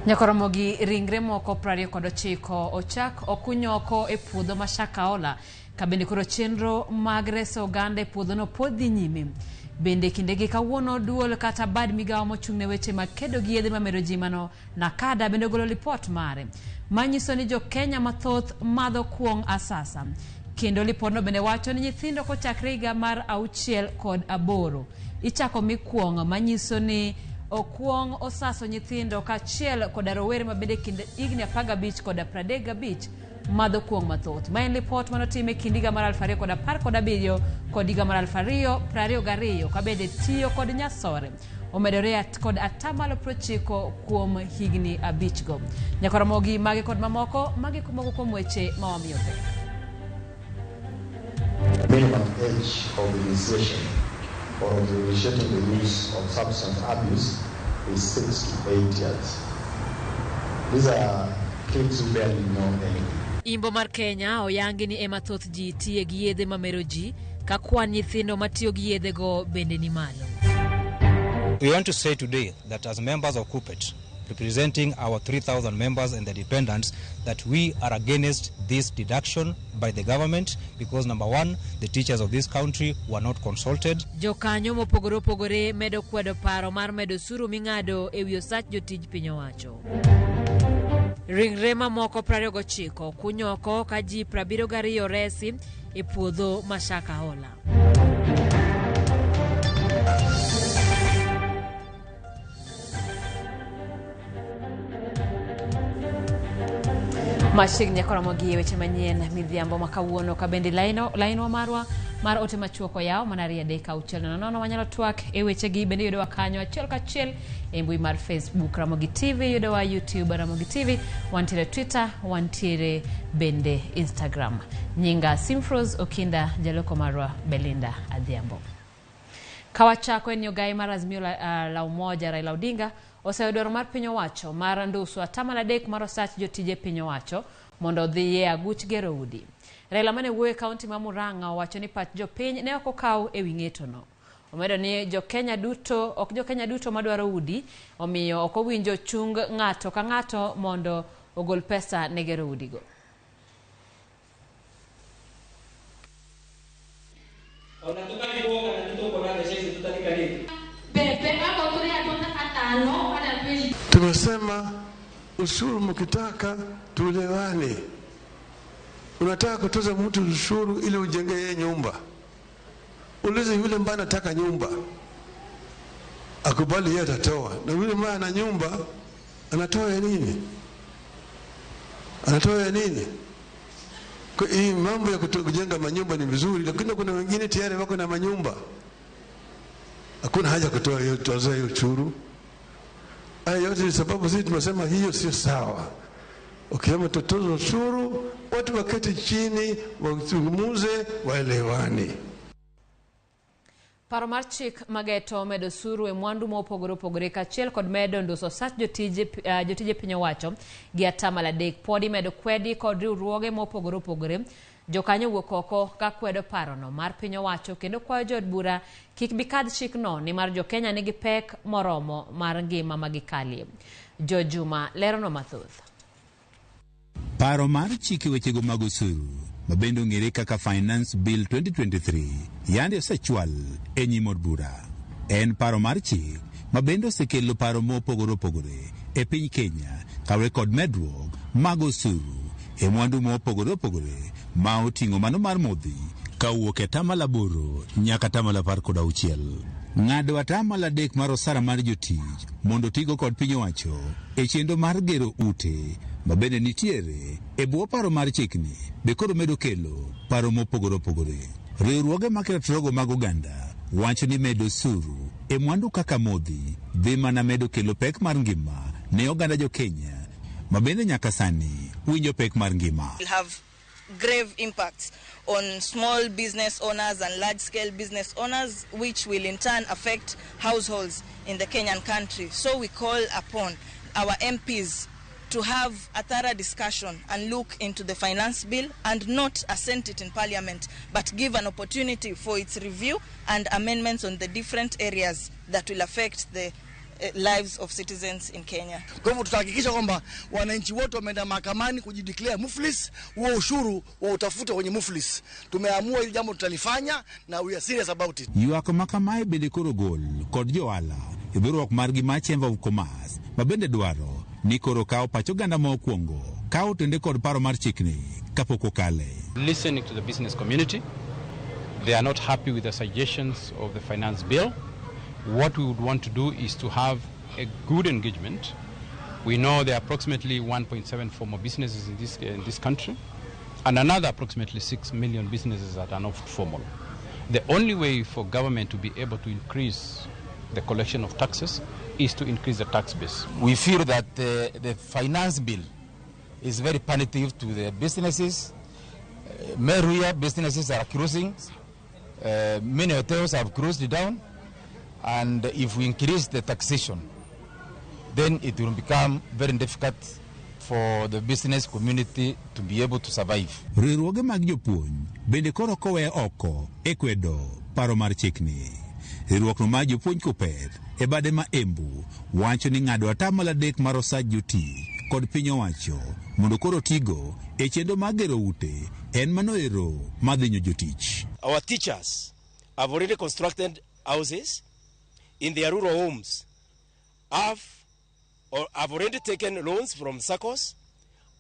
Ramogi ringre moko 29 ochak okunyoko e puodho Mashakaola kabende koro chenro mag reso oganda e puodhono pod dhi nyime. Bende kindegi kawuono duol kata bad migawo mochung'ne weche mag kedo gi yedhe mamero ji mano Nakada bende golo lipot mare manyiso ni jo Kenya mathoth madho kuong asasa. Kendo lipotno bende wacho ni nyithindo kochakre higa mar 6 ichako mikuong manyiso ni okuong osaso nyithindo kachiel koda rowere mabende kind higni 15 koda 35 madho kuong mathoth. Ma en lipot manotime kind higa mar 2017 kod higa mar 2022 kabende tiyo kod nyasore omedore kod atamalo 90 kuom higni 5 go. Ramogi mage kod mamoko kuom weche mawamiyo pe. Minimum age of initiation or of initiating the use of substance abuse is 6 to 8 years. These are kids who barely know anything. Imbo mar Kenya oyangi ni ema thoth ji tiye gi yedhe mamero ji ka kwan nyithindo matiyo gi yedhe go bende ni malo. We want to say today that as members of KUPPET, representing our 3,000 members and the dependents, that we are against this deduction by the government because number one, the teachers of this country were not consulted. Jokanyo mopogore opogore medo kwedo paro mar medo suru ming'ado e wi osach jotij piny owacho. Ringre mamoko 29 kunyoko ka ji 72 resi e puodho Mashakaola. Mashigni Ramogi weche manyien midhiambo makawuono kabende laino marwa mar ote machuoko yao manaria deka uchelno nono wanyalo twak e weche gi bende yudo wakanyo achiel kachiel e mbui mar Facebook Ramogi TV, yudo wa YouTube Ramogi TV, wantiere Twitter, wantiere bende Instagram. Nyinga Simfros Okinda jaloko marwa Belinda Adhiambo. Kawachako en yogai mar Azimio la Umoja Raila Odinga oseyudoro mar piny owacho mar nduso atamalo 3 mar osach jotije piny owacho mondo odhiye aguch gero udi. Raila mane wuoyo e kaunti ma Murang'a owacho ni pach jopiny ne ok okaw e wi ng'etono. Omedo ni jo Kenya duto madwaro udi omiyo ok owinjo chung ng'ato ka ng'ato mondo ogol pesa ne gero udigo. Tumesema ushuru mkitaka tulewane. Unataka kutoza mtu ushuru ili ujenge yeye nyumba. Ulize yule ambaye anataka nyumba. Akubali yeye atatoa. Na yule ambaye ana nyumba anatoa ya nini? Anatoa ya nini? Kwa hii mambo ya kujenga manyumba ni vizuri, lakini kuna wengine tayari wako na manyumba. Hakuna haja kutoa hiyo ushuru. Haya yote ni sababu sisi tunasema hiyo sio sawa. Ukiamua tutoza ushuru, watu waketi chini, wazungumze, waelewani. Paro mar chik mageto medo suru e mwandu mopogore opogore kachiel kod medo nduso sach jotije piny owacho gi atamalo 3 podi medo kwedi kod riwruoge mopogore opogore. Jokanyo wuok oko ka kwedo parono mar piny owacho kendo kwayo jod bura kik bikadh chikno ni mar jo Kenya nigi pek moromo mar ngima magikalie. Jo Juma lerono mathoth. Paro mar chike wechego mag osuru mabende ong'ere kaka Finance Bill 2023 yande osechwal e nyim od bura. En paro mar chik mabende osekelo paro mopogore opogore e piny Kenya kawe kod medruok mag osuru e mwandu mopogore opogore ma oting'o mano mar modhi kawuok e atamalo 8 nyaka atamalo 16. Ng'ado atamalo 3 mar osara mar jotich mondo tigo kod piny owacho e chenro mar gero ute mabende nitiere e bwo paro mar chikni be koro medo kelo paro mopogore opogore. Riwruoge makerogo mag oganda wacho ni medo suru e mwandu kaka modhi dhi mana medo kelo pek mar ngima ne oganda jo Kenya mabende nyaka sani winjo pek mar ngima. Will have grave impacts on small business owners and large-scale business owners, which will in turn affect households in the Kenyan country. So we call upon our MPs to have a thorough discussion and look into the finance bill and not assent it in parliament, but give an opportunity for its review and amendments on the different areas that will affect the lives of citizens in Kenya. Kwa hivyo tutahakikisha kwamba wananchi wote wameenda mahakamani kujideclare muflis, huo ushuru wa utafuta kwenye muflis. Tumeamua hili jambo tutalifanya na we are serious about it. Yuak makamai bende koro gol kod joala ibiruok margi ma Chamber of Commerce mabende dwaro ni koro kao pacho ganda mokwongo kao tende kod paro mar chikni kapok okale. Listening to the business community, they are not happy with the suggestions of the finance bill. What we would want to do is to have a good engagement. We know there are approximately 1.7 formal businesses in this country, and another approximately 6 million businesses that are not formal. The only way for government to be able to increase the collection of taxes is to increase the tax base. We feel that the finance bill is very punitive to the businesses. Many businesses are cruising. Many hotels have cruised down. And if we increase the taxation, then it will become very difficult for the business community to be able to survive. Riwruoge mag jopuonj bende koro kowe oko ekwedo paro mar chikni. Riwruok no mag jopuonj Kuppet e bade ma Embu wacho ni ng'ado atamalo 3 mar osach joti kod piny owacho mondo koro tigo e chenro mag gero ute en manoero madhinyo jotich. Our teachers have already constructed houses in their rural homes, have already taken loans from SACCOs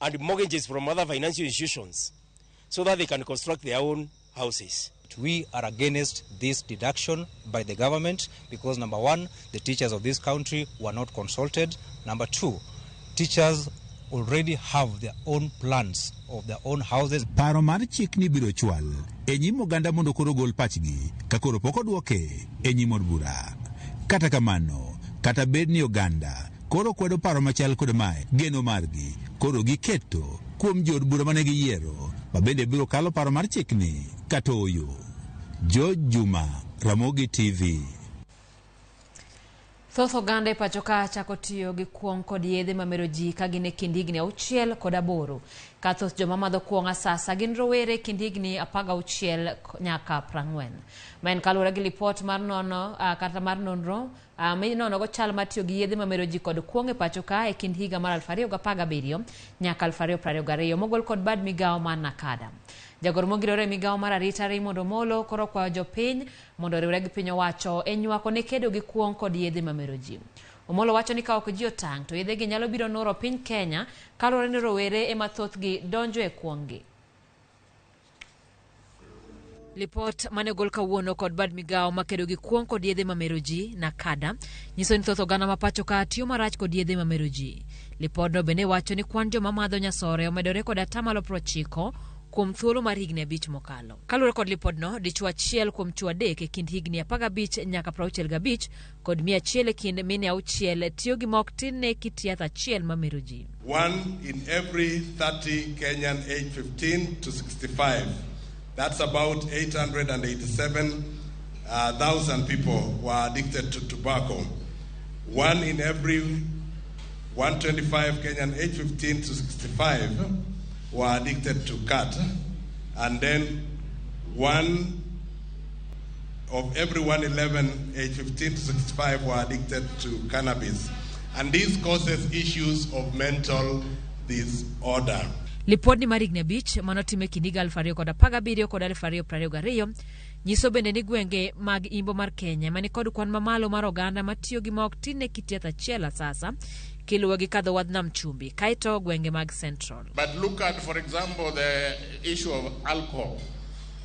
and mortgages from other financial institutions so that they can construct their own houses. We are against this deduction by the government because, number one, the teachers of this country were not consulted. Number two, teachers already have their own plans of their own houses. Paro mar chikni biro chwal e nyim oganda mondo koro gol pachgi ka koro pok odwoke e nyim od bura. Kata kamano, kata bed ni oganda koro kwedo paro machal kod mae, geno margi koro giketo kuom jod bura mane giyiero mabende biro kalo paro mar chikni kata oyo. George Juma, Ramogi TV. Thoth oganda e pacho ka chako tiyo gi kuong kod yedhe mamero ji ka gin e kind higni 6 kod 8. Ka thoth joma madho kuong asasa gin rowere kind higni 16 nyaka 40. Ma en kaluwore gi lipot mar nonro minono go chal mar tiyo gi yedhe mamero ji kod kuong e pacho ka e kind higa mar 2017 nyaka 2022 mogol kod bad migawo mar Nakada. Jagoro mogirore migawo mar arita Raymond Omolo koro kwayo jopiny mondo riwre gi piny owacho e nywako ne kedo gi kuong kod yedhe mamero ji. Omolo wacho ni ka ok ji otang' to yedhe gi nyalo biro noro piny Kenya kaluwore ni rowere ema thoth gi donjo e kuong gi. Lipot mane gol kawuono kod bad migawo makedo gi kuong kod yedhe mamero ji Nakada nyiso ni thoth oganda ma pacho ka tiyo marach kod yedhe mamero ji. Lipodno bende wacho ni kwan joma madho nyasore omedore kod 90% kuom thuolo mar higni 5 mokalo. Kaluwore kod lipodno, dichwo achiel kuom chwo 3 e kind higni 15 nyaka 65 kod 100 e kind mine 6 tiyo gi mok tin ne kit yath achiel mamero ji. 1 in every 30 Kenyan age 15 to 65. That's about 887,000 people who are addicted to tobacco. 1 in every 125 Kenyan age 15 to 65 who are addicted to cat, and then 1 of every 111 age 15 to 65 who are addicted to cannabis. And this causes issues of mental disorder. Lipod ni marigni 5 manotime kindiga 2017 kod 2022 nyiso bende ni gwenge mag imbo mar Kenya mani kod kwan mamalo mar oganda matiyo gi maok tin ne kit yath achiel sasa kiluwe gi kadho wadh nam chumbi kaito gwenge mag Central. But look at, for example, the issue of alcohol.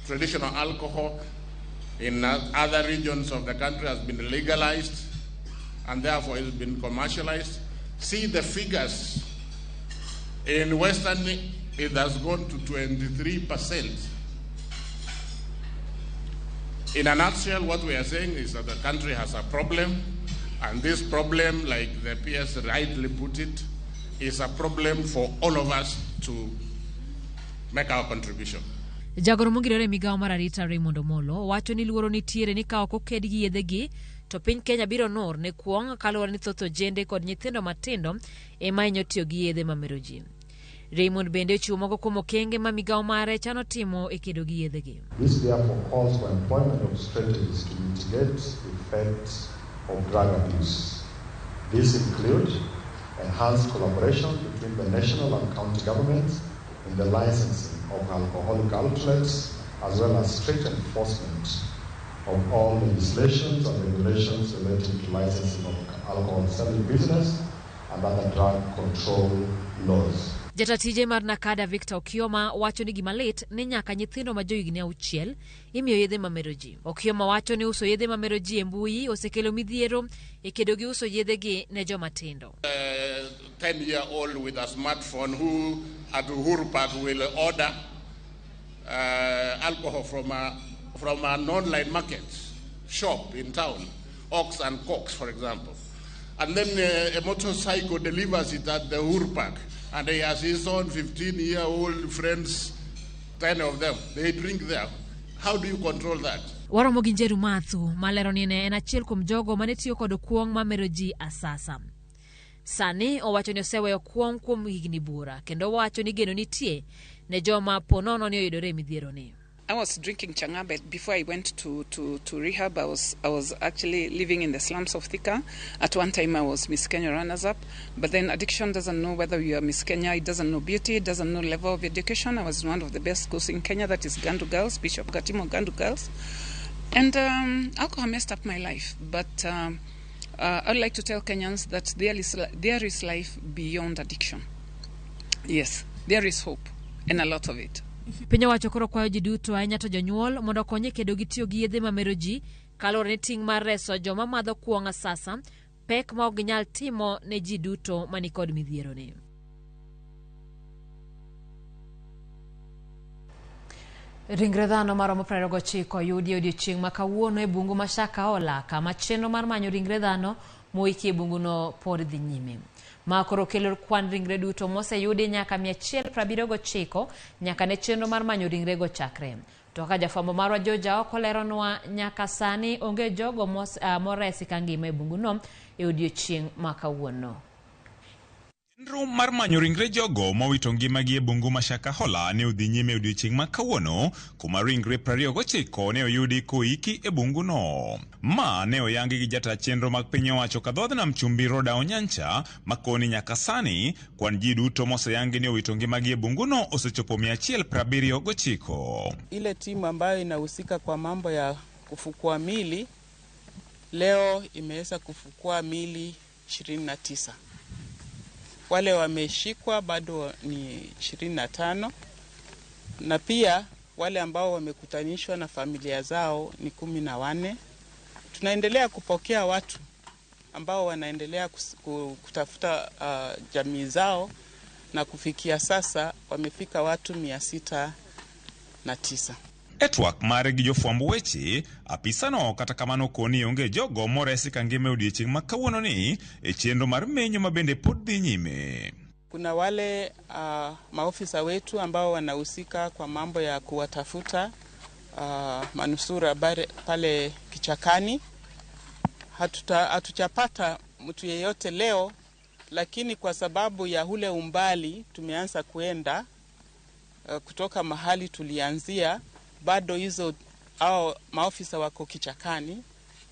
Traditional alcohol in other regions of the country has been legalized and therefore it's been commercialized. See the figures. In Western, it has gone to 23%. In a nutshell, what we are saying is that the country has a problem, and this problem, like the PS rightly put it, is a problem for all of us to make our contribution. Jagoro mogirore migawo mar arita Raymond Omolo wacho ni luoro nitiere ni ka ok oked gi yedhe gi to piny Kenya biro nor ne kuong kaluwore ni thoth ojende kod nyithindo matindo ema hinyo tiyo gi yedhe mamero ji. Raymond bende ochiwo moko kuom okenge ma migawo mare chano timo e kedo gi yedhe gi. This therefore calls for employment of strategies to mitigate the effects of drug abuse. These include enhanced collaboration between the national and county governments in the licensing of alcoholic outlets, as well as strict enforcement of all legislations and regulations relating to licensing of alcohol selling business and other drug control laws. Jatatije mar Nakada Victor Okioma wacho ni gimalit ni nyaka nyithindo ma johigni auchiel imiyo yedhe mameroji. Okioma wacho ni uso yedhe mameroji e mbui osekelo midhiero e kedo gi uso yedhe gi ne joma tindo. 10-year-old with a smartphone who at Uhuru Park will order alcohol from an online market shop in town, Ox and Cox, for example. And then a motorcycle delivers it at the Uhuru Park. And he has his own 15-year-old friends, 10 of them. They drink there. How do you control that? Ramogi Njeru Mathu malero ni en achiel kuom jogo mane tiyo kod kuong mameroji asasa. Sani owacho ni oseweyo kuong kuom higni bura kendo owacho ni geno nitie ne joma ponono ni oyudore midhiero ni. I was drinking chang'aa before I went to rehab. I was actually living in the slums of Thika. At one time I was Miss Kenya runners-up. But then addiction doesn't know whether you are Miss Kenya. It doesn't know beauty. It doesn't know level of education. I was in one of the best schools in Kenya, that is Gandu Girls, Bishop Gatimo Gandu Girls. And alcohol messed up my life. But I'd like to tell Kenyans that there is life beyond addiction. Yes, there is hope, and a lot of it. Piny owacho koro kwayo ji duto ahinya to jonyuol mondo konye kedo gi tiyo gi yedhe mameroji kalore ni ting' mar reso joma madho kuong asasa pek ma ok nyal timo ne ji duto mani kod midhiero ni. Ringre dhano maromo 29 yudi odiochieng' ma kawuono e bungu ma Shakahola, kama chenro mar manyo ringre dhano moiki e bunguno pod dhi nyime. Ma koro kelo kwan ringre duto moseyudi nyaka 179 nyaka ne chenro mar manyo ringre go chakre. To ka jafwambo marwa Joja oko leronwa nyaka sani onge jogo moresi ka ngima e bunguno e odiochieng' ma kawuono. Chenro mar manyo ringre jogo mowito ngimagi e bungu ma Shakahola ne odhi nyime odiochieng' ma kawuono, kuma ringre 29 ne oyudi koiki e bunguno. Ma ne oyangi gi jata chenro mag piny owacho kadhodh nam chumbi Roda Onyancha, makoni nyaka sani kwan ji duto moseyangi ne owito ngimagi e bunguno osechopo 179. Ile timu ambayo inahusika kwa mambo ya kufukua mili leo imeweza kufukua mili 29. Wale wameshikwa bado ni 25, na pia wale ambao wamekutanishwa na familia zao ni 14. Tunaendelea kupokea watu ambao wanaendelea kutafuta jamii zao, na kufikia sasa wamefika watu 609. Etwak mare gi jofwamb weche, apisano kata kamano koni onge jogo moresi ka ngima odiochieng' ma kawuono ni e chenro mar menyo ma bende pod dhi nyime. Kuna wale maofisa wetu ambao wanahusika kwa mambo ya kuwatafuta manusura pale kichakani. Hatujapata mtu yeyote leo, lakini kwa sababu ya ule umbali tumeanza kuenda kutoka mahali tulianzia, bado hizo maofisa wako kichakani,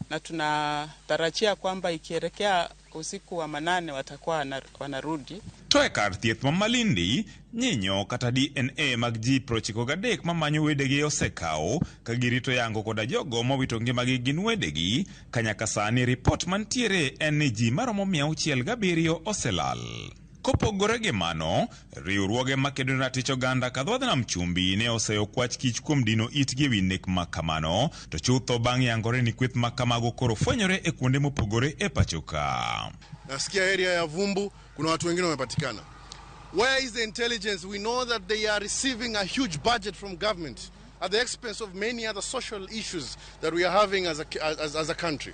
na tunatarajia kwamba ikielekea usiku wa manane watakuwa wanarudi. To kar thieth ma Malindi, nyinyo kata DNA mag ji 93 mamanyo wedegi osekaw ka girito yango koda jogo mowito ngimagi gin wedegi, kanyaka sani ripot mantiere en ni ji maromo 607 oselal. Kopogore gi mano, riwruoge makedo ne ratich oganda kadhodh nam chumbi ne oseyo kwach kich kuom dino itgi ewi nek ma kamano, to chutho bang' yangore ni kweth ma kamago koro fwenyore e kuonde mopogore e pachoka. Nasikia area ya Vumbu kuna watu wengine wamepatikana. Where is the intelligence? We know that they are receiving a huge budget from government at the expense of many other social issues that we are having as a country.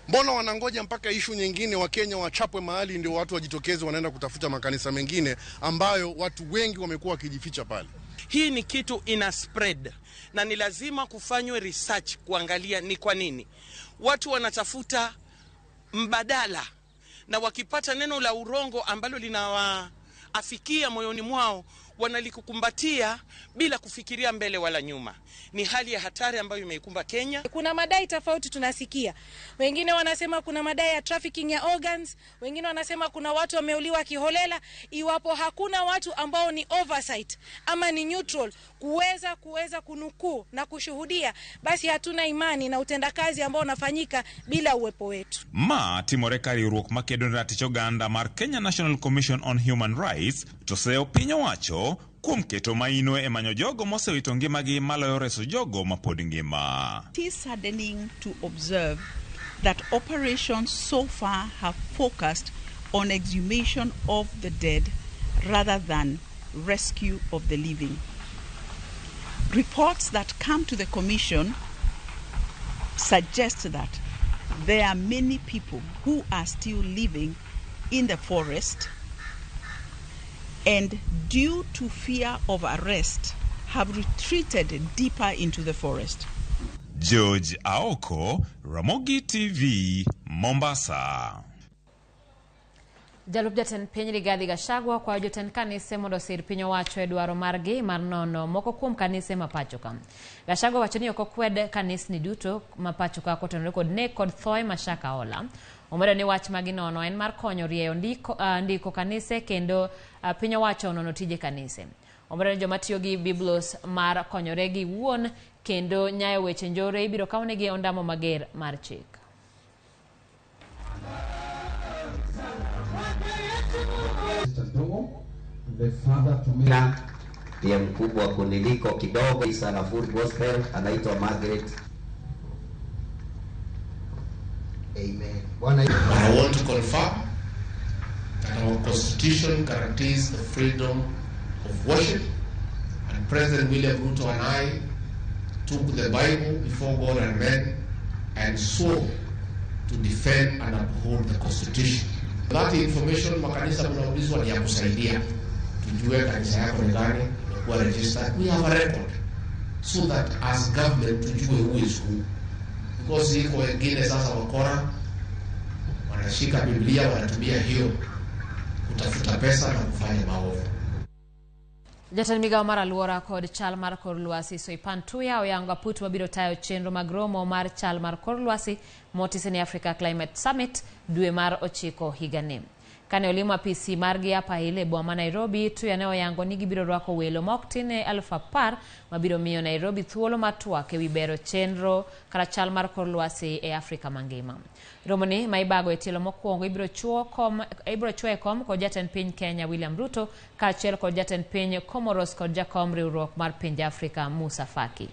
Mbona wanangoja mpaka issue nyingine wa Kenya wachapwe mahali ndio watu wajitokeze wanaenda kutafuta makanisa mengine ambayo watu wengi wamekuwa wakijificha pale? Hii ni kitu ina spread na ni lazima kufanywe research kuangalia ni kwa nini watu wanatafuta mbadala, na wakipata neno la urongo ambalo linawaafikia moyoni mwao wanalikukumbatia bila kufikiria mbele wala nyuma. Ni hali ya hatari ambayo imeikumba Kenya. Kuna madai tofauti tunasikia. Wengine wanasema kuna madai ya trafficking ya organs, wengine wanasema kuna watu wameuliwa kiholela. Iwapo hakuna watu ambao ni oversight ama ni neutral kuweza kunukuu na kushuhudia, basi hatuna imani na utendakazi ambao unafanyika bila uwepo wetu. Timore riwruok makedo ne ratich oganda mar Kenya National Commission on Human Rights toseo piny owacho kuom keto maino e manyo jogo mosewito ngimagi maloyo reso jogo mapod ngima. It is saddening to observe that operations so far have focused on exhumation of the dead rather than rescue of the living. Reports that come to the Commission suggest that there are many people who are still living in the forest and due to fear of arrest have retreated deeper into the forest. George Aoko, Ramogi TV, Mombasa. Jalup jatend piny Rigathi Gachagua kwa jotend kanise mondo sir piny owacho e dwaro margi mar nono moko kuom kanise mapacho ka. Gachagua wacho ni ok okwed kanisni duto mapacho ka kotenore kod nek kod thoe mashaka ola. Omedo ni wach magi nono en mar konyo rieyo ndiko kanise kendo piny owacho nono tije kanise. Omedo ni joma tiyo gi biblos mar konyore gi wuon kendo nyayo weche njore ibiro kawnegi ondamo mager mar chik. The father to me ndiye mkubwa kuniliko kidogo sana full gospel anaitwa Margaret. Amen. I want to confirm that our constitution guarantees the freedom of worship, and President William Ruto and I took the Bible before God and men and swore to defend and uphold the constitution. That information makanisa mnaulizwa ni ya kusaidia tujue kanisa yako ni gani, imekuwa registered. We have a record so that as government tujue who is who, because iko wengine sasa wakora wanashika Biblia wanatumia hiyo kutafuta pesa na kufanya maovu. Jatend migao mar aluora kod chal mar kor lwasi Soipan Tuya oyango aput mabiro tayo chenro mag romo mar chal mar kor lwasi motisni Africa Climate Summit dwe mar 9 higani. Kane olimo apisi margi hapa ile boma Nairobi, Tuya ne oyango ni gibiro rwako welo moktine 10,000 mabiro miyo Nairobi thuolo matwak ewi bero chenro kara chal mar kor lwasi e Afrika mangima. Romoni maibago e tielo mokwongo ibiro chwe kom kod jatend piny Kenya William Ruto kaachiel kod jatend piny Comoros kod jakom riwruok mar pinje Afrika Musa Faki.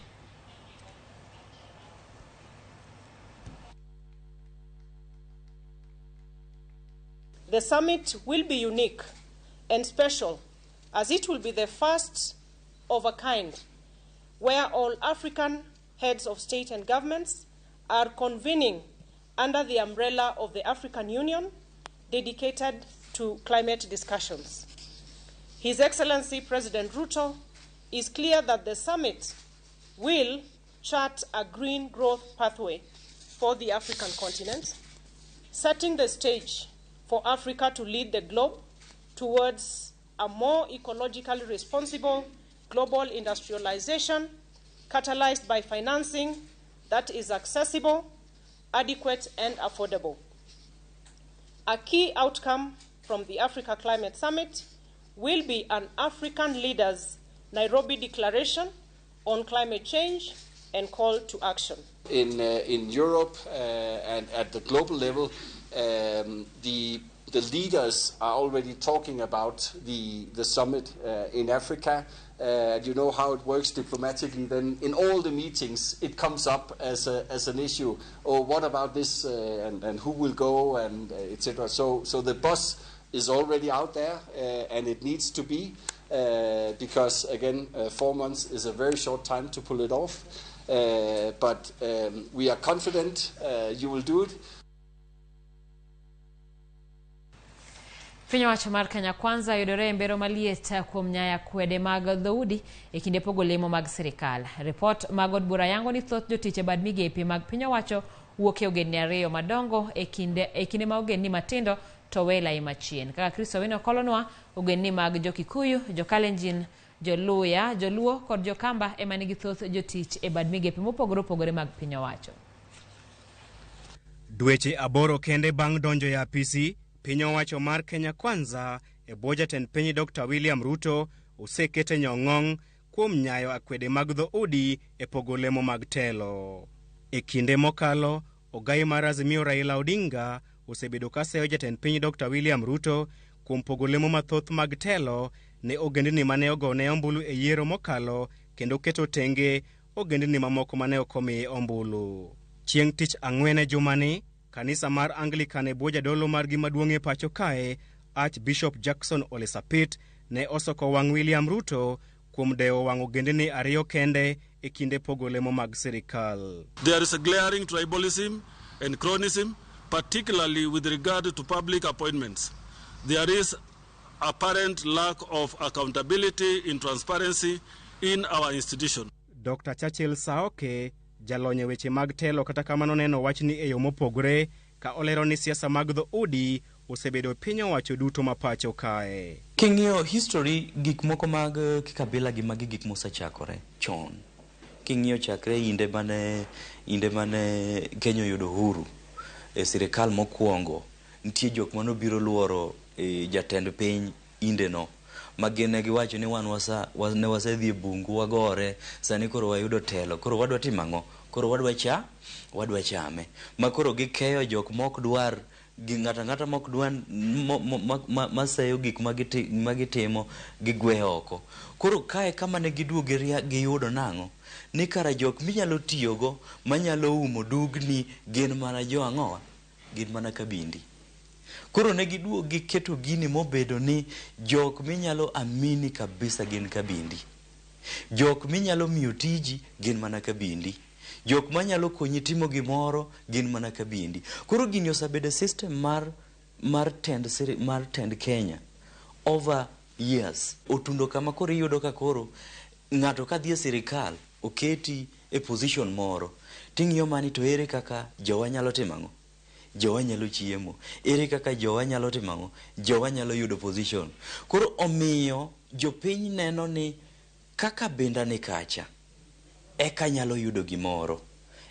The summit will be unique and special as it will be the first of a kind where all African heads of state and governments are convening under the umbrella of the African Union dedicated to climate discussions. His Excellency President Ruto is clear that the summit will chart a green growth pathway for the African continent, setting the stage for Africa to lead the globe towards a more ecologically responsible global industrialization catalyzed by financing that is accessible, adequate, and affordable. A key outcome from the Africa Climate Summit will be an African leaders' Nairobi Declaration on climate change and call to action. In Europe and at the global level, the leaders are already talking about the summit in Africa. You know how it works diplomatically. Then in all the meetings, it comes up as an issue. Or what about this and who will go and etc. So the bus is already out there and it needs to be because again 4 months is a very short time to pull it off. But we are confident you will do it. Piny owacho mar Kenya Kwanza yudore mbero maliet kuom nyaya kwede mag dhoudi e kinde pogo lemo mag sirikal. Report mag od bura yango ni thoth jotich e bad migepe mag piny owacho wuok e ogendni ariyo madongo e kinde ma ogendni matindo to wela imachien. Kaka Kristo wino kolonwa ogendni mag Jo-Kikuyu, Jo-Kalenjin, Jo-Luya, Jo-Luo kod Jo-Kamba ema nigi thoth jotich e bad migepe mopogore opogore mag piny owacho. Dweche 8 kende bang' donjo e apisi, piny owacho mar Kenya Kwanza e bwo jatend piny Dr. William Ruto osekete nyong'ong' kuom nyayo akwede mag dhoudi e pogo lemo mag telo. E kinde mokalo, ogai mar Azimio Raila Odinga osebedo ka seyo jatend piny Dr. William Ruto kuom pogo lemo mathoth mag telo ne ogendni mane ogone ombulu e yiero mokalo kendo keto tenge ogendni mamoko mane okomiye ombulu. Chieng' tich ang'wen e jumani, kanisa mar Anglican e bwo jadolo margi maduong' e pacho kae, Archbishop Jackson Ole Sapit, ne osoko wang' William Ruto kuom dewo wang' ogendni 2 kende e kinde pogo lemo mag sirikal. There is a glaring tribalism and cronyism, particularly with regard to public appointments. There is apparent lack of accountability and transparency in our institution. Dr. Churchill Saoke, jalonye weche mag telo, kata kamano neno wachni e yo mopogore ka olero ni siasa mag dhoudi osebedo piny owacho duto mapacho kae. King'iyo history gik moko mag kikabila gi magi gik mosechakore chon. King'iyo chakre inde mane Kenya oyudo uhuru e sirikal mokwongo, nitie jok mano biro luoro jatend piny inde no. Magine giwacho ni ne wasedhi e bungu wagore, sani koro wayudo telo, koro wadwa timang'o, koro wadwa chame. Ma koro gikeyo jok mok dwar gi ng'ata mok dwar maseyo gik magitimo gigweyo oko. Koro kae kama ne giduoge giyudo nang'o ni kara jok minyalo tiyogo manyalo umo dugni gin mana jo ang'owa, gin mana kabindi. Koro ne giduogo giketo gini mobedo ni jok minyalo amini kabisa gin kabindi. Jok minyalo miyo tiji gin mana kabindi. Jok manyalo konyi timo gimoro gin mana kabindi. Koro gini osabedo system mar tend Kenya over years. Otundo kama koro iyudo ka koro ng'ato ka dhi e sirikal oketi e position moro, ting'iyo mani to ere kaka jowa nyalo timang'o, jowa nyalo chiemo, ere kaka jowa nyalo timang'o, jowa nyalo yudo position. Koro omiyo jopiny neno ni kaka benda ni kacha eka nyalo yudo gimoro,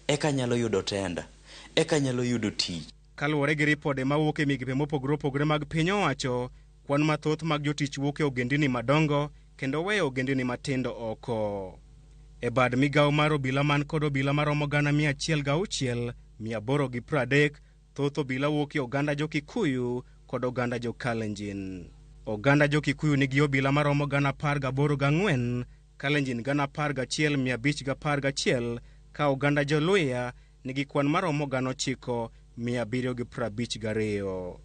eka nyalo yudo tenda, eka nyalo yudo tich. Kaluwore gi ripode mawuok e migepe mopogore opogore mag piny owacho, kwan mathoth mag jotich wuok e ogendni madongo kendo weyo ogendni matindo oko. E bad migawo mar obila man kod obila maromo 106,830, thoth obila wuok e oganda Jo-Kikuyu kod oganda Jo-Kalenjin. Oganda Jo-Kikuyu nigi obila maromo 18,400, Kalenjin 11,511, ka oganda Jo-Luya nigi kwan maromo 9,752.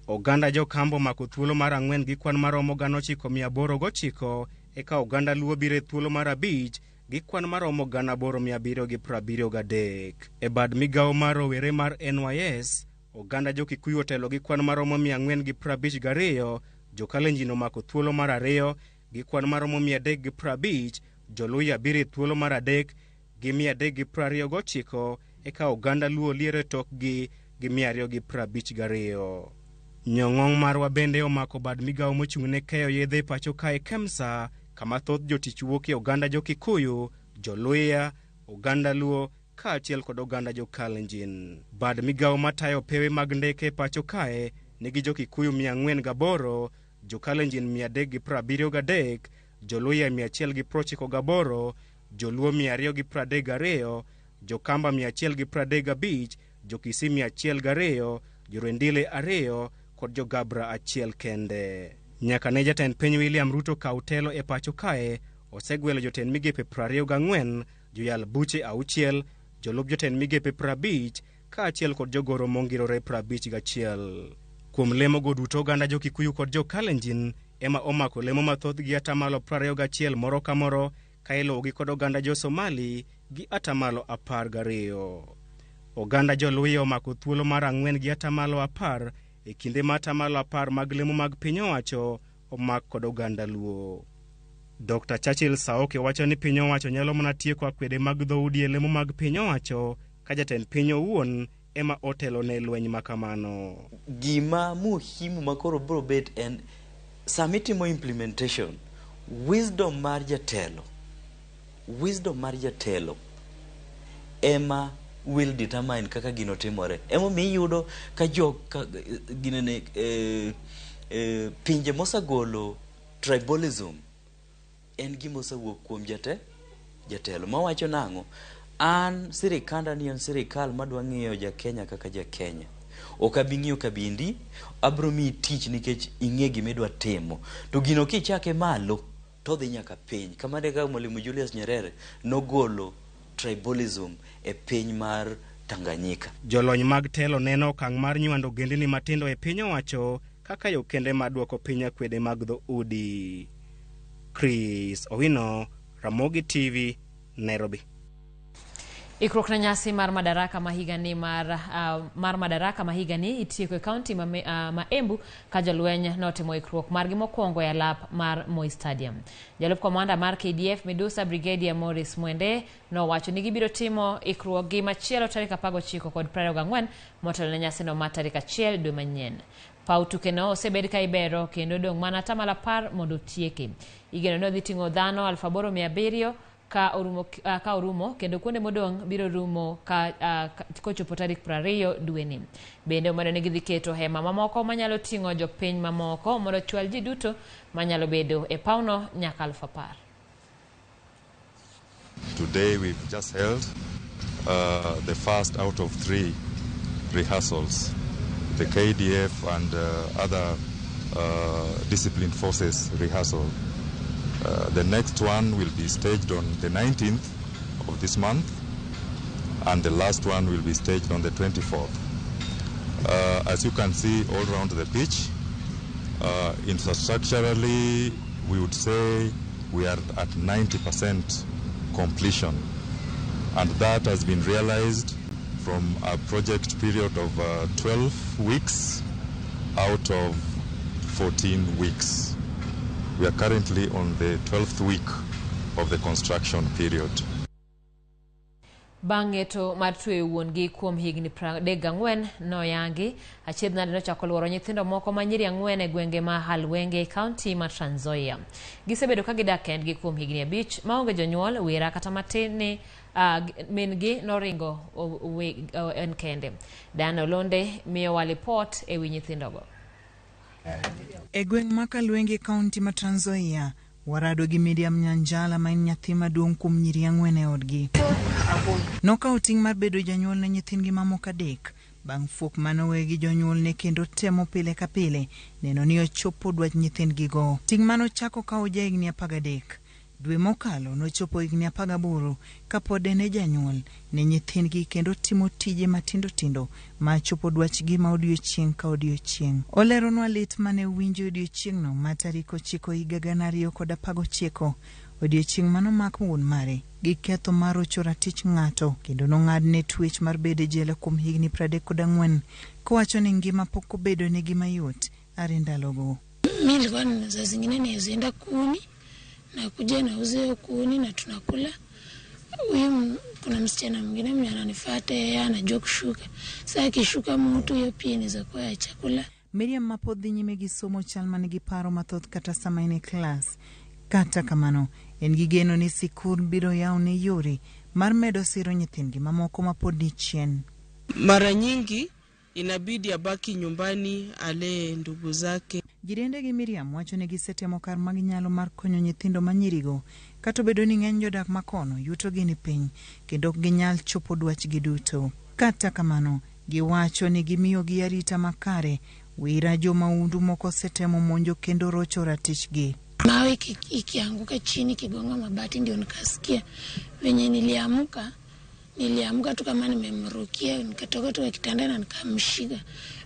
Oganda Jo-Kamba omako thuolo mar 4 gi kwan maromo 9,809, eka oganda Luo biro e thuolo mar 5 gi kwan maromo 8,773. E bad migawo mar rowere mar NYS, oganda Jo-Kikuyu otelo gi kwan maromo 452, Jo-Kalenjin omako thuolo mar 2 gi kwan maromo 350, Jo-Luya biro e thuolo mar 3 gi 329, eka oganda Luo liero e tokgi gi 252. Nyong'ong' marwa bende omako bad migawo mochung'ne keyo yedhe pacho kae KEMSA, kama thoth jotich wuok e oganda Jo-Kikuyu, Jo-Luya, oganda Luo kaachiel kod oganda Jo-Kalenjin. Bad migawo matayo pewe mag ndeke pacho kae nigi Jo-Kikuyu 408, Jo-Kalenjin 373, Jo-Luya 198, Jo-Luo 232, Jo-Kamba 135, Jo-Kisii 102, Jo-Rendile 2 kod Jo-Gabra 1 kende. Nyaka ne jatend piny William Ruto kaw telo e pacho kae, osegwelo jotend migepe 24, joyal buche 6, jolup jotend migepe 50, kaachiel kod jogoro mongirore 51. Kuom lemo go duto, oganda Jo-Kikuyu kod Jo-Kalenjin ema omako lemo mathoth gi 21% moro ka moro, ka iluwogi kod oganda Jo-Somali gi 12%. Oganda Jo-Luya omako thuolo mar 4 gi 10%, e kinde ma 10% mag lemo mag piny owacho omak kod oganda Luo. Dr. Churchill Saoke wacho ni piny owacho nyalo mana tieko akwede mag dhoudi e lemo mag piny owacho ka jatend piny owuon ema otelo ne lweny makamano. Gima muhimu makoro bro bet en samitimo implementation wisdom mar jatelo ema will determine kaka gino timore. Emo mi yudo ka ginene pinje mosagolo tribalism en gima osawuok kuom jatelo mawacho nango an sirikanda ni en sirikal madwa ng'iyo jakenya kaka jakenya. Ok abi ng'iyo kabindi, abro mi tich nikech ing'e gima idwa timo. To gino kichake malo to dhi nyaka piny. Kamane kaka Mwalimu Julius Nyerere nogolo tribalism e piny mar Tanganyika. Jolony mag telo neno okang' mar nywando ogendini matindo e piny owacho kaka yo kende maduoko piny akwede mag dho udi. Chris Owino, Ramogi TV, Nairobi. Ikruok na nyasi mar madaraka mahigani itieko e kaunti ma Embu ka jolweny notimo ikruok margi mokwongo e alap mar Moi Stadium. Jalup komanda mar KDF Medusa Brigadier Morris Mwende nowacho ni gibiro timo ikruok gi machielo tarik 19 kod 24 motelo ne nyasi no ma tarik 1 dwe manyien. Pau tukeno osebed ka ibero kendo dong' mana tamala 10 mondo tieke. Igeno no dhi ting'o dhano 8,700 ka orumo kendo kuonde modong' biro rumo kochopo tarik 20 dweni. Bende omedo ni gidhi keto hema mamoko manyalo ting'o jopiny mamoko mondo chwal ji duto manyalo bedo e pauno nyaka 10,000. Today we've just held the first out of 3 rehearsals. The KDF and other disciplined forces rehearsal. The next one will be staged on the 19th of this month, and the last one will be staged on the 24th. As you can see all around the pitch, infrastructurally, we would say we are at 90% completion, and that has been realized from a project period of 12 weeks out of 14 weeks. We are currently on the 12th week of the construction period. Bang'eto mar tweyo wuongi kuom higni 34 noyangi, achiedh nade nochako luoro nyithindo moko manyiri 4 e gwenge ma Halwenge, kaunti ma Trans Nzoia. Gisebedo ka gidak kendgi kuom higni 5 maonge jonyuol, wera kata matin ni min-gi noringo en kende. Dan Olonde miyowa lipot e wi nyithindogo. E gweng' ma Halwenge, kaunti ma Trans Nzoia, warado gi Miriam Nyanjala ma en nyathi maduong' kuom nyiri 4 e odgi. Nokawo ting' mar bedo janyuol ne nyithindgi mamoko 3 bang' fuok manowe gi jonyuol ne kendo temo pile ka pile neno ni ochopo dwach nyithindgi go. Ting' manochako kawo jahigni 13 dwe mokalo nochopo higni 18 kapod en janyuol ne nyithindgi kendo timo tije matindo tindo ma chopo dwachgi ma odiochieng' ka odiochieng'. Oleronwa lit mane winjo odiochieng'no ma tarik 9 higa 2019, odiochieng' manomak wuon mare gi ketho mar rocho ratich ng'ato kendo nong'adne twech mar bedo jela kuom higni 34 kowacho ni ngima pok obedo ne gima yot are ndalogo. Mimi nilikuwa saa zingine naenda kuni na kuja na uze kuni na tunakula. Huyu kuna msichana mwingine mwenye ananifuata, yeye anajua kushuka. Sasa akishuka mtu hiyo pia inaweza kuwa ya chakula. Miriam mapodhi nyime gi somo chal manigi paro mathoth kata sama ine klas. Kata kamano, en gi geno ni sikul biro yaw ne yore mar medo siro nyithindgi mamoko mapod ni chien. Mara nyingi inabidi abaki nyumbani ale ndugu zake. Jirende gi Miriam wacho ni gisetemo kar maginyalo mar konyo nyithindo manyirigo, kata bedo ni ng'eny jodak makono yuto gi ni piny kendo ok ginyal chopo dwachgi duto. Kata kamano, giwacho ni gimiyo gi arita makare wira jomaundu moko setemo monjo kendo rocho ratichgi. Mawe ikianguka chini kigonga mabati ndio nikasikia. Venye niliamuka tu kama nimemrukia, nikatoka tu kitanda na nikamshika.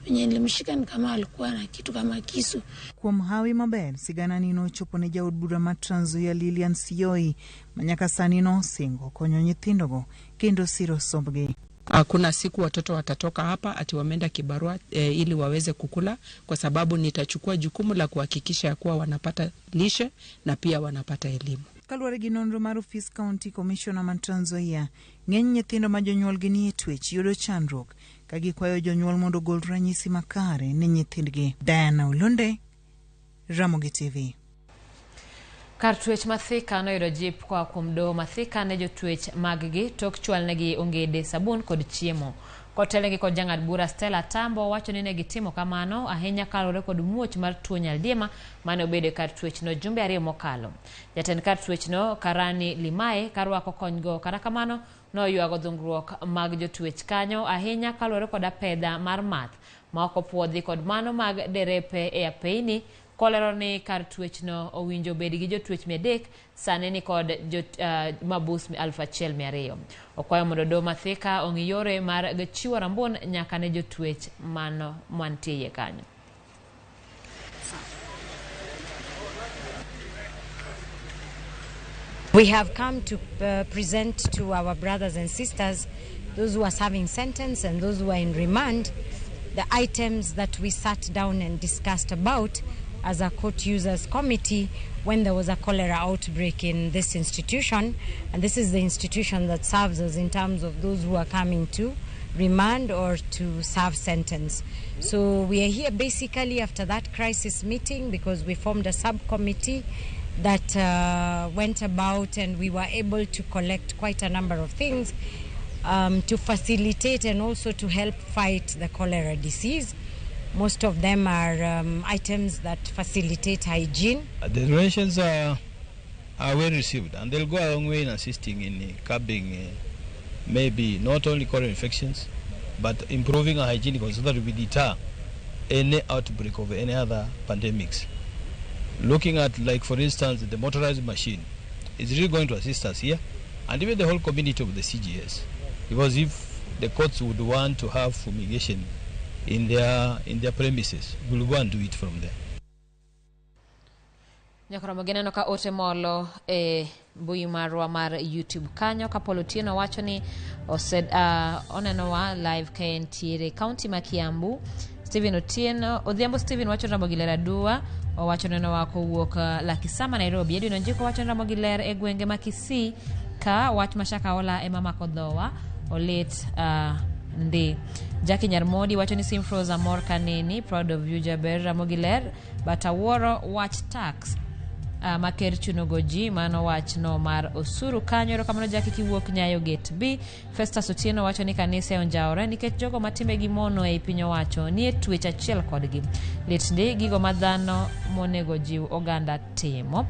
Venye nilimshika ni kama alikuwa na kitu kama kisu. Kuom hawi maber, sigana nino chopo ne jaod bura ma Trans Nzoia Lilian Sioi manyaka sani no singo konyo nyithindogo kendo siro sombgi. Hakuna siku watoto watatoka hapa ati wameenda kibarua ili waweze kukula, kwa sababu nitachukua jukumu la kuhakikisha ya kuwa wanapata lishe na pia wanapata elimu. kaluwore gi nonro mar ofis County Commissioner man Trans Nzoia, ng'eny nyithindo ma jonyuolgi ni e twech yudo chandruok ka gikwayo jonyuol mondo ogol ranyisi makare ne nyithindgi. Diana Ulunde, Ramogi TV. Kar twech Mathika noyudo jip kwa kuom doho Mathika ne jotwech mag-gi tok chwalnegi ongede, sabun kod chiemo. Kotelegi kod jang'ad bura Stella Tambo wacho ni ne gitimo kamano ahinya kalore kod muoch mar tuo nyaldiema mane obedo kar twech no jumbe 2 mokalo. Jatend kar twech no Karani Limae karwako konygo kata kamano noywago dhungruok mag jotwech kanyo ahinya kalore kod apedha mar math ma ok opuodhi kod mano mag derepe e apeini. Kolero ni kar twech no owinjo bed gi jotwech 300 sane ni kod mabus 1200. Okwayo mondo doho Mathika ong'i yore mar chiwo rambun nyaka ne jotwech mantie kanyo. We have come to present to our brothers and sisters, those who are serving sentence and those who are in remand, the items that we sat down and discussed about as a court users committee when there was a cholera outbreak in this institution. And this is the institution that serves us in terms of those who are coming to remand or to serve sentence. So we are here basically after that crisis meeting because we formed a subcommittee that went about, and we were able to collect quite a number of things to facilitate and also to help fight the cholera disease. Most of them are items that facilitate hygiene. The donations are well received, and they'll go a long way in assisting in curbing maybe not only cholera infections, but improving our hygiene so that we deter any outbreak of any other pandemics. Looking at, like, for instance, the motorized machine is really going to assist us here, and even the whole community of the CGS, because if the courts would want to have fumigation in their premises, we'll go and do it from there. Nyakora magena ka ote molo mbui marwa mar YouTube kanyo ka Polo Tieno wacho ni oneno wa live KNTR County ma Kiambu. Steven Otieno Odhiambo Steven wacho Ramogi Ler Adua wacho neno wako wuok Lakisama Nairobi. Edwin Onjiko wacho Ramogi Ler e gwenge ma Kisii ka wach mashaka ola e mama kodhowa olet ndi. Jackie Nyarmodi wacho ni Simfroza Amor Kanini, proud of you Jaber Ramogi Ler, but aworo watch tax maker chunogoji mano wach no mar osuru kanyo. Kamano Jackie kiwuok Nyayo Gate B. Festus Otieno wacho ni kanisa onjaore nikech jogo matime gi mono e pinyo wacho ni twech achiel kodgi lit ndi gigo madhano monego jiw oganda timo.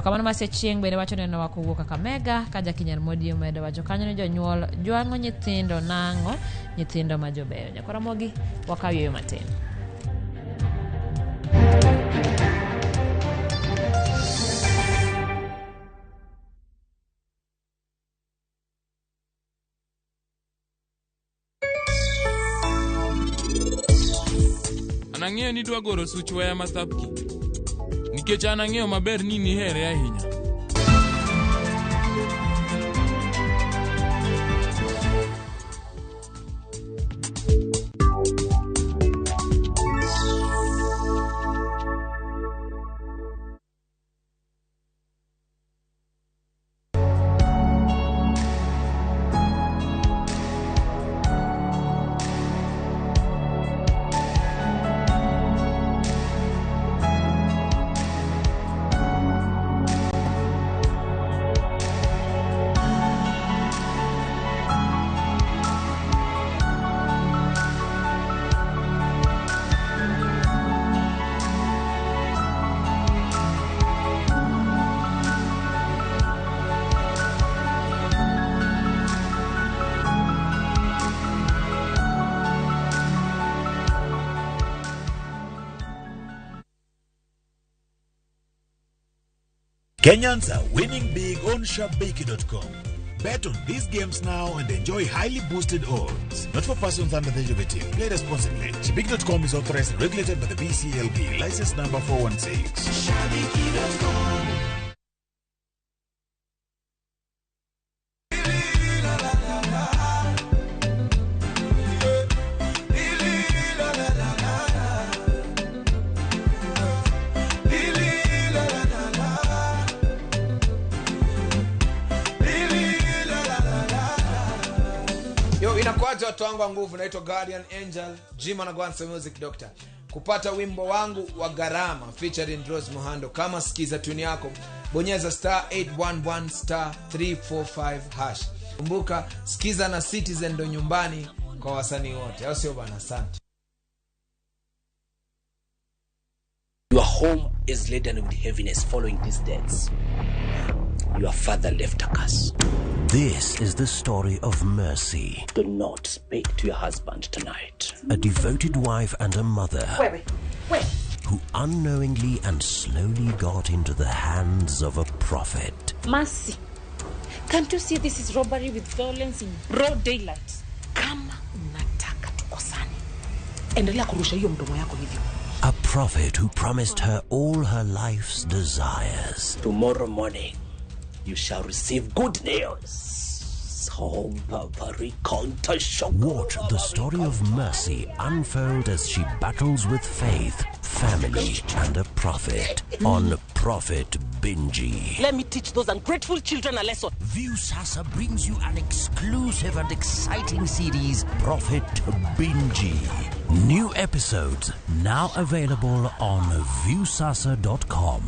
Kamano Mase Chieng bende wacho neno wako wuok Kakamega ka Jackie Nyarmodi omedo wacho kanyo ni jonyuol jwango nyithindo nango nyithindo majobeyo. Nyakora mogi wakawiyo matin. Anang'eyo ni dwa goro such waya masapki nikech anang'eyo maber ni nihere ahinya. Kenyans are winning big on SharpBakey.com. Bet on these games now and enjoy highly boosted odds. Not for persons under the age of 18. Play responsibly. SharpBakey.com is authorized and regulated by the BCLB. License number 416. SharpBakey.com. Inakuaje watu wangu wa nguvu, naitwa Guardian Angel, Jima na Gwanza Music Doctor. Kupata wimbo wangu wa Garama featuring Rose Muhando, kama sikiza tuni yako, bonyeza *811 *345#. Kumbuka sikiza na Citizen ndo nyumbani kwa wasanii wote. Au sio bana? Asante. Your home is laden with heaviness following these deaths. Your father left a curse. This is the story of Mercy. Do not speak to your husband tonight. A devoted wife and a mother. Wait. Who unknowingly and slowly got into the hands of a prophet. Mercy, can't you see this is robbery with violence in broad daylight? Kama unataka tukosane, endelea kurusha hiyo mdomo yako hivyo. A prophet who promised her all her life's desires. Tomorrow morning, you shall receive good news. Watch the story of Mercy unfold as she battles with faith, family, and a prophet on Prophet Binji. Let me teach those ungrateful children a lesson. Viusasa brings you an exclusive and exciting series, Prophet Binji. New episodes now available on viusasa.com.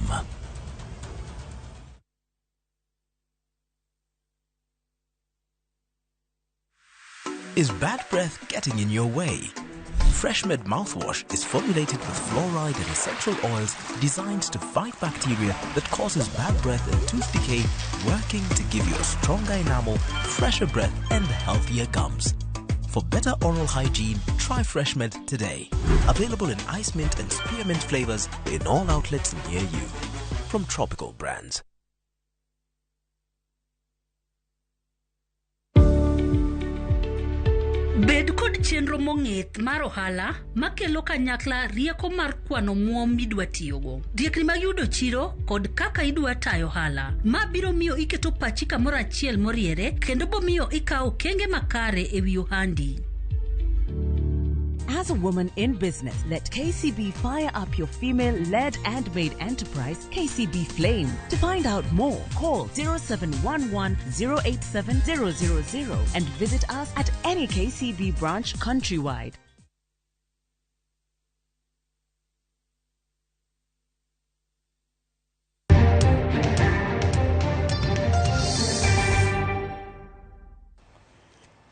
Is bad breath getting in your way? FreshMed mouthwash is formulated with fluoride and essential oils designed to fight bacteria that causes bad breath and tooth decay, working to give you a stronger enamel, fresher breath, and healthier gums. For better oral hygiene, try FreshMed today. Available in ice mint and spearmint flavors in all outlets near you. From Tropical Brands. Bed kod chenro mong'ith mar ohala makelo kanyakla rieko mar kwano muom midwa tiyogo, riekni mag yudo chiro kod kaka idwa tayo ohala. Ma biro miyo iketo pachi kamoro achiel moriere kendo bomiyo ikawo kenge makare ewi ohandi. As a woman in business, let KCB fire up your female-led and made enterprise, KCB Flame. To find out more, call 0711 087 000 and visit us at any KCB branch countrywide.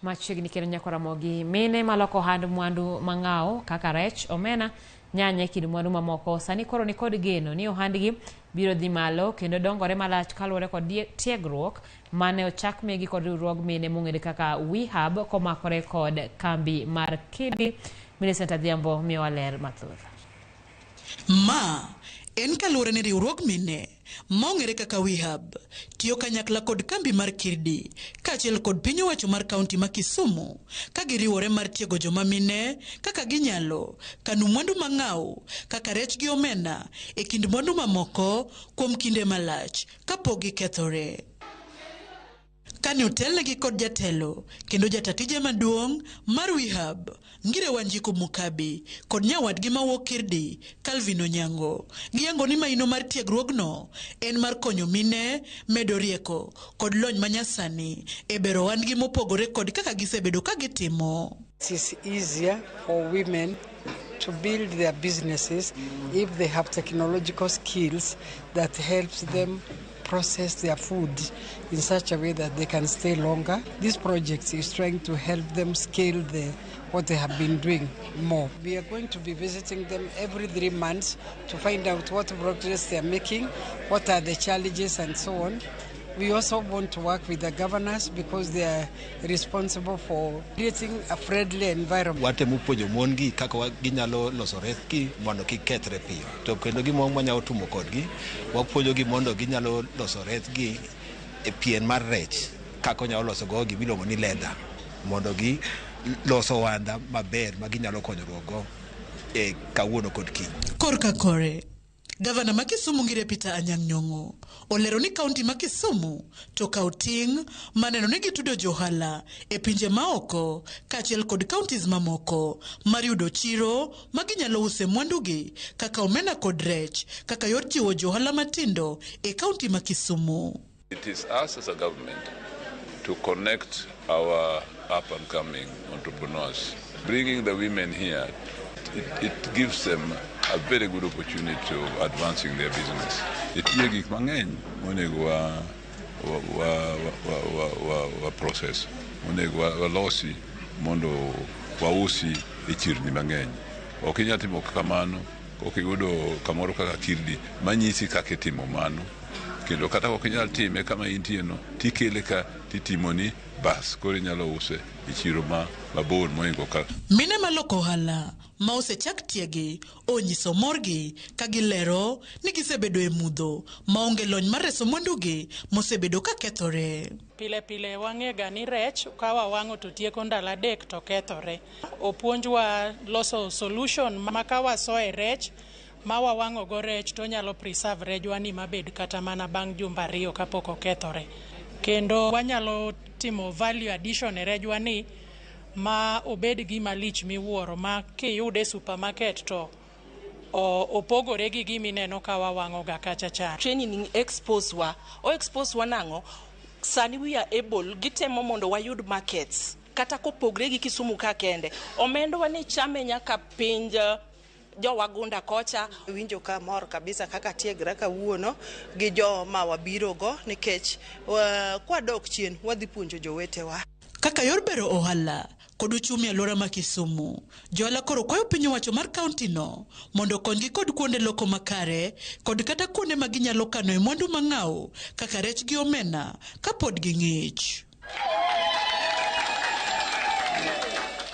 Machiegni kendo nyako Ramogi, mine maloko hand mwandu mang'ao kaka rech, omena, nyanya kod mwandu mamoko sani koro ni kod geno ni ohandgi biro dhi malo kendo dongore malach kaluwore kod tiegruok mane ochak migi kod riwruog mine mong'ere kaka WeHub komakore kod kambi mar Kidi. Millicent Adhiambo miyowa ler mathoth. Ma en kaluwore ni riwruog mine mong'ere kaka WeHub tiyo kanyakla kod kambi mar Kirdi kaachiel kod piny owacho mar kaunti ma Kisumu ka giriwore mar tiego joma mine kaka ginyalo kano mwandu mang'aw kaka rech gi omena e kind mwandu mamoko kuom kinde malach kapok gikethore. Kane otelnegi kod jatelo kendo jatatije maduong' mar WeHub Ngire Wanjiku Mukabi kod nyawadgi mawuok Kirdi Calvin Onyango giyango ni maino mar tiegruogno en mar konyo mine medo rieko kod lony manyasani e bero ohandgi mopogore kod kaka gisebedo ka gitimo. It's easier for women to build their businesses if they have technological skills that helps them process their food in such a way that they can stay longer. This project is trying to help them scale what they have been doing more. We are going to be visiting them every 3 months to find out what progress they are making, what are the challenges and so on. We also want to work with the governors because they are responsible for creating a friendly environment. Watemo puonjo mongi kaka ginyalo loso rechgi mondo kik kethre piyo. To kendo gimoro manyalo tumo kodgi, wapuonjogi mondo ginyalo loso rechgi e pien mar rech kaka onyalo loso go gimiluongo ni leather mondo gi loso wanda maber ma ginyalo konyoruogo e kawuono kod kiny. Korka kore Gavana ma Kisumu Ngire Peter Anyang' Nyong'o olero ni kaunti ma Kisumu to kawo ting' maneno ni gitudo johala e pinje maoko kaachiel kod kauntis mamoko mar yudo chiro ma ginyalo use mwandugi kaka omena kod rech kaka yor jiwo johala matindo e kaunti ma Kisumu. It is us as a government to connect our up-and-coming entrepreneurs. Bringing the women here, it gives them a very good opportunity to advancing their business. Itiegi mang'eny monego wa process, monego walosi mondo wausi e chirni mang'eny. Ok inyal timo kamano ok iyudo kamoro kaka kirdi manyisi kaka itimo mano, kendo kata ok inyal time kama intie no tikele ka titimoni bas koro inyalo use e chiro mabor moingo ka. Mine maloko ohala ma osechak tiegi onyiso morgi ka gilero ni gisebedo e mudho maonge lony mar reso mwandugi mosebedo ka kethore. Pile pile wang'ega ni rech ka wawang'o to tieko ndalo adek to kethore. Opuonjwa loso solution ma ka wasoe rech ma wawang'o go rech to nyalo preserve rejwa ni mabed kata mana bang' jumbe 2 kapok okethore. Kendo wanyalo timo value addition e rejwa ni ma obed gima lich miwuoro ma kiyude supermarket to opogore gi gimineno ka wawang'o ga kacha cha. Training expose wa nango sani we are able gitemo mondo wayud markets kata kopogre gi Kisumu ka kende omendo wani chame nyaka pinja jo wagunda kocha. Winjo ka mor kabisa kaka tiegra kawuono gi jo ma wabiro go nikech kwa dok chien wadhi puonjo jowetewa kaka yor bero ohala kod uchumi alwora ma Kisumu. Johala koro kwayo piny owacho mar kaunti no mondo konygi kod kuonde loko makare kod kata kuonde ma ginyalo kano e mwandu mang'aw kaka rech gi omena kapod ging'ich.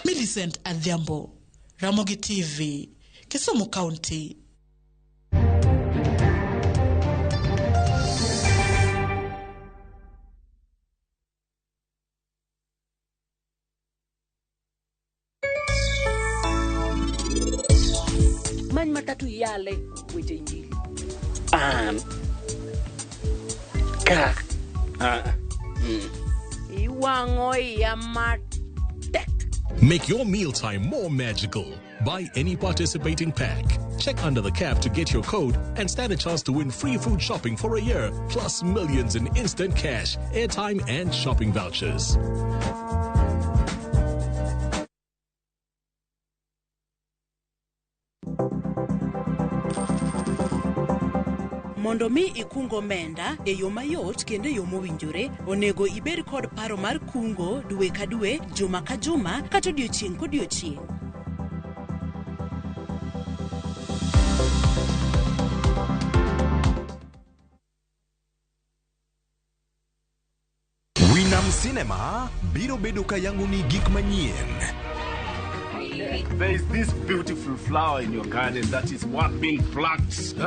Millicent Adhiambo, Ramogi TV, Kisumu County. Many matatu yale weche injili. Iwango yamatek. Make your mealtime more magical. Buy any participating pack. Check under the cap to get your code and stand a chance to win free food shopping for a year, plus millions in instant cash, airtime, and shopping vouchers. Mondo mi ikungo menda e yo mayot kendo e yo mowinjore, onego ibed kod paro mar kungo dwe ka dwe, juma ka juma, kata odiochieng' kodiochieng'. Winam Cinema biro bedo kayangoni gik manyien. There is this beautiful flower in your garden that is worth being plucked.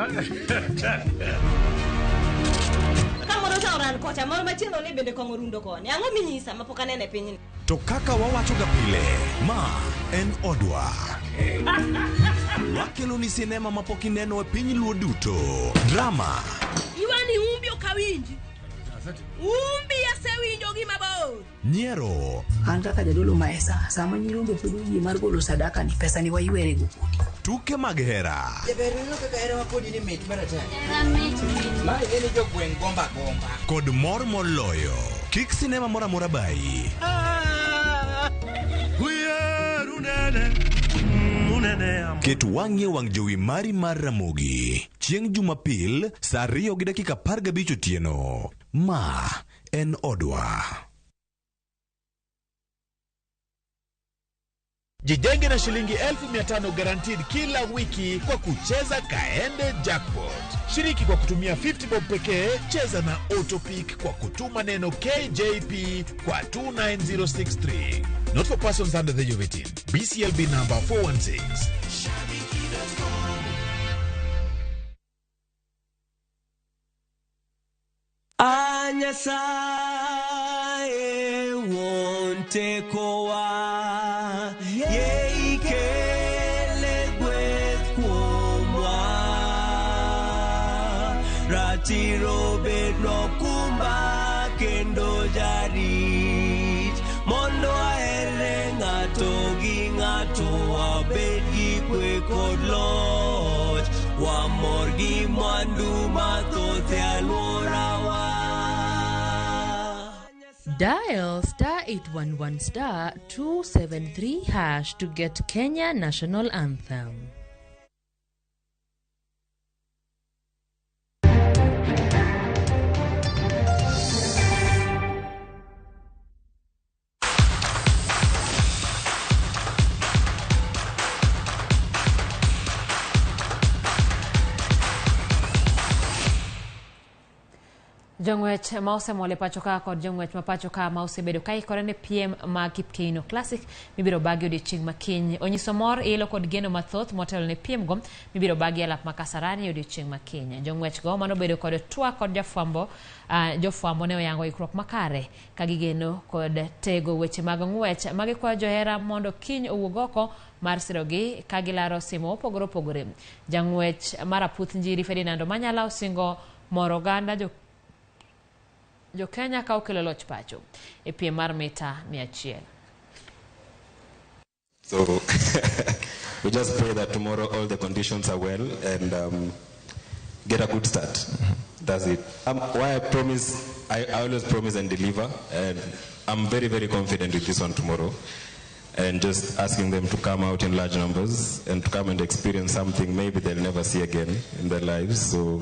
To kaka wawachoga pile, ma en odwa. Wakelo ni sinema mapok ineno e piny luo duto. Drama. Iwani umbi okawinji. Umbi asewinjo gi mabor. Nyiero. An kaka jadolo maesa, sama nyirombe pod yie mar golo sadaka ni pesa ni waywere go. Tuke mag hera. Jaberino kaka hera mapodi ni mit barata. Ma eni jo gweng gomba. Kod mor moloyo. Kik sinema mora mora bai. Ket wang'e wang' jowi mari mar Ramogi. Chieng' Jumapil, saa 2:15 otieno. Ma en odwa. Jijenge na shilingi 1500 guaranteed kila wiki kwa kucheza Kaende Jackpot. Shiriki kwa kutumia 50 bob pekee, cheza na Autopic kwa kutuma neno KJP kwa 29063. Not for persons under the age of 18. BCLB number 416. Anyasaye wonte koa ye ikele gweth kuomwa ratiro bedno kumba kendo jarit mondo ahere ng'ato gi ng'ato wabed gi kwe kod loch wamor gi mwandu mathoth e alworawa. Dial *811 *273# to get Kenya National Anthem. Jongwech mause mole pachoka kod jongwech mapachoka mause bedo kai korene PM ma Kipkeino Classic mibiro bagi odiochieng' makiny onyiso mor ilo kod geno mathoth motelo ne PM go mibiro bagi alap makasarani odiochieng' makiny jongwech go mano bedo kod twa kod jofwambo ne oyango ikruok makare kagigeno kod tego weche mag ngwech magikwayo johera mondo kiny owuog oko mar sirogi kagilaro simo opogore jangwech maraputh njiri Ferdinando Manyala osingo moro ganda jo Kenya ka okelo loch pacho e piem mar mita 100. So we just pray that tomorrow all the conditions are well and get a good start. That's it. Why I always promise and deliver, and I'm very, very confident with this one tomorrow. And just asking them to come out in large numbers and to come and experience something maybe they'll never see again in their lives. So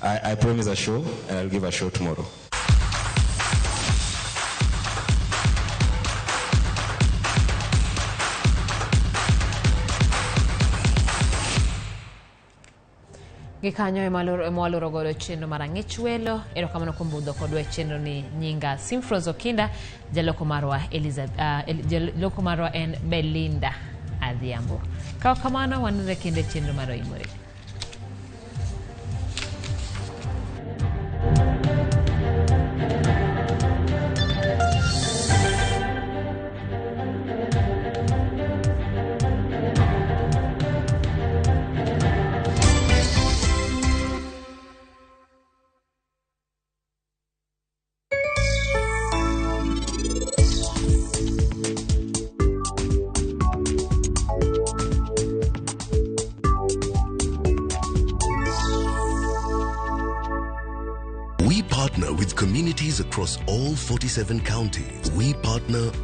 I promise a show, and I'll give a show tomorrow. Gikanyo emwaluro godo chenro marang'ich welo erokamano kuom budho kodwa chenro ni nyinga Simfrozo Kinda jaloko marwa en Belinda Adhiambo. Kao kamano wanure kinde chenro maro imore. We partner with communities across all 47 counties. We partner